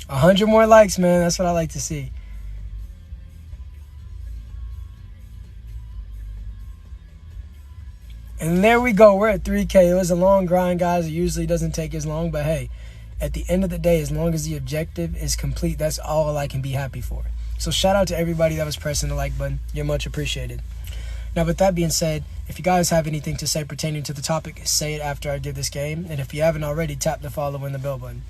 100 more likes, man. That's what I like to see. And there we go. We're at 3K. It was a long grind, guys. It usually doesn't take as long. But, hey, at the end of the day, as long as the objective is complete, that's all I can be happy for. So shout out to everybody that was pressing the like button. You're much appreciated. Now, with that being said, if you guys have anything to say pertaining to the topic, say it after I give this game. And if you haven't already, tap the follow and the bell button.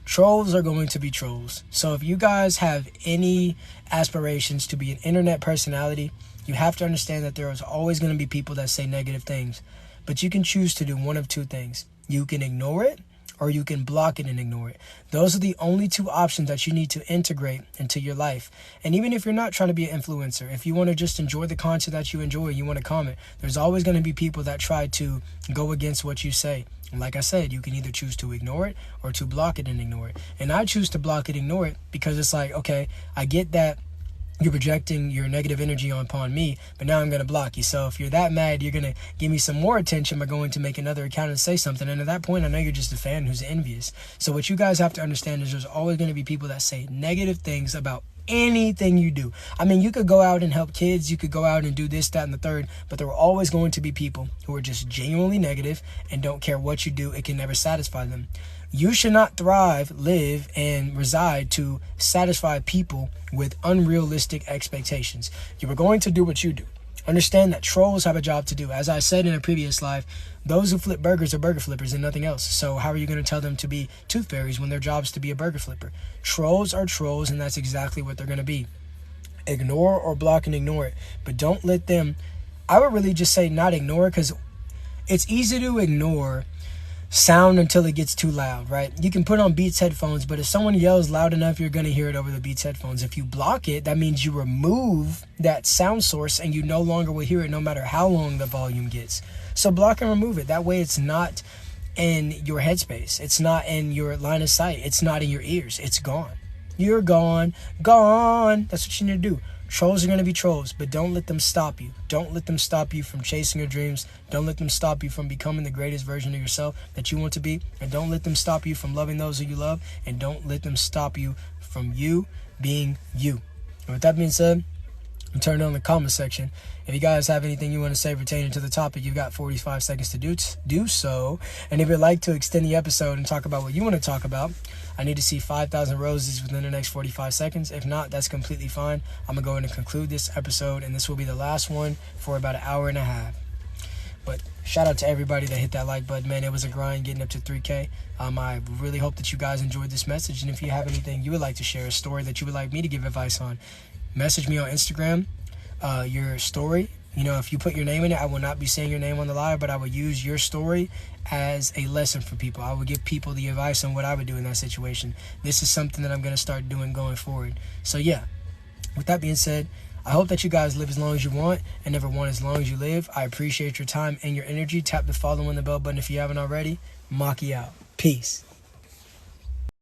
Trolls are going to be trolls. So if you guys have any aspirations to be an internet personality, you have to understand that there is always going to be people that say negative things. But you can choose to do one of two things. You can ignore it, or you can block it and ignore it. Those are the only two options that you need to integrate into your life. And even if you're not trying to be an influencer, if you want to just enjoy the content that you enjoy, you want to comment, there's always going to be people that try to go against what you say. And like I said, you can either choose to ignore it or to block it and ignore it. And I choose to block it, ignore it, because it's like, okay, I get that you're projecting your negative energy upon me, but now I'm going to block you. So if you're that mad, you're going to give me some more attention by going to make another account and say something. And at that point, I know you're just a fan who's envious. So what you guys have to understand is there's always going to be people that say negative things about anything you do. I mean, you could go out and help kids, you could go out and do this, that, and the third, but there are always going to be people who are just genuinely negative and don't care what you do. It can never satisfy them. You should not thrive, live, and reside to satisfy people with unrealistic expectations. You are going to do what you do. Understand that trolls have a job to do. As I said in a previous live, those who flip burgers are burger flippers and nothing else. So how are you going to tell them to be tooth fairies when their job is to be a burger flipper? Trolls are trolls, and that's exactly what they're going to be. Ignore or block and ignore it. But don't let them... I would really just say not ignore, because it's easy to ignore sound until it gets too loud, right? You can put on Beats headphones, but if someone yells loud enough, you're going to hear it over the Beats headphones. If you block it, that means you remove that sound source and you no longer will hear it no matter how long the volume gets. So block and remove it. That way it's not in your headspace. It's not in your line of sight. It's not in your ears. It's gone. You're gone. Gone. That's what you need to do. Trolls are going to be trolls, but don't let them stop you. Don't let them stop you from chasing your dreams. Don't let them stop you from becoming the greatest version of yourself that you want to be. And don't let them stop you from loving those who you love. And don't let them stop you from you being you. And with that being said, I'm turning on the comment section. If you guys have anything you want to say pertaining to the topic, you've got 45 seconds to do so. And if you'd like to extend the episode and talk about what you want to talk about, I need to see 5,000 roses within the next 45 seconds. If not, that's completely fine. I'm going to go ahead and conclude this episode, and this will be the last one for about an hour and a half. But shout out to everybody that hit that like button, man. It was a grind getting up to 3K. I really hope that you guys enjoyed this message. And if you have anything you would like to share, a story that you would like me to give advice on, message me on Instagram, your story. You know, if you put your name in it, I will not be saying your name on the live, but I will use your story as a lesson for people. I will give people the advice on what I would do in that situation. This is something that I'm going to start doing going forward. So yeah, with that being said, I hope that you guys live as long as you want and never want as long as you live. I appreciate your time and your energy. Tap the follow and the bell button if you haven't already. Maki out. Peace.